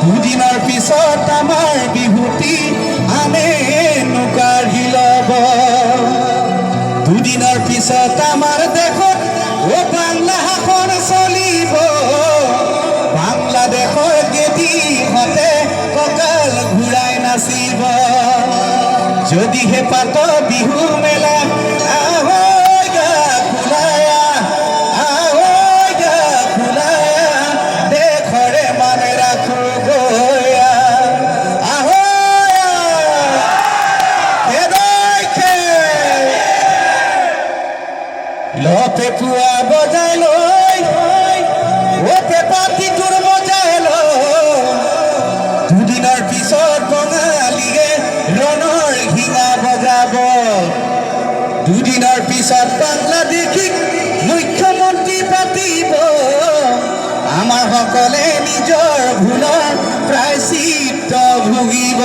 দুদিনৰ পিছত আমাৰ বিহুতি আনে নুকাঢ়ি ল'ব দুদিনৰ পিছত আমাৰ দেশত বাংলা শাসন চলিব বাংলাদেশৰ গেদিহঁতে কঁকাল ঘূৰাই নাচিব যদিহে পাত বিহু মেলা লপে পুয়া বজাই লৈ ওপে পাতিটোৰ বজাই লৈ দুদিনৰ পিছত বঙালীয়ে ৰণৰ হিঙা বজাব দুদিনৰ পিছত বাংলাদেশীক মুখ্যমন্ত্ৰী পাতিব আমাৰ সকলে নিজৰ ভুলৰ প্ৰায়শ্চিত্ত ভুগিব।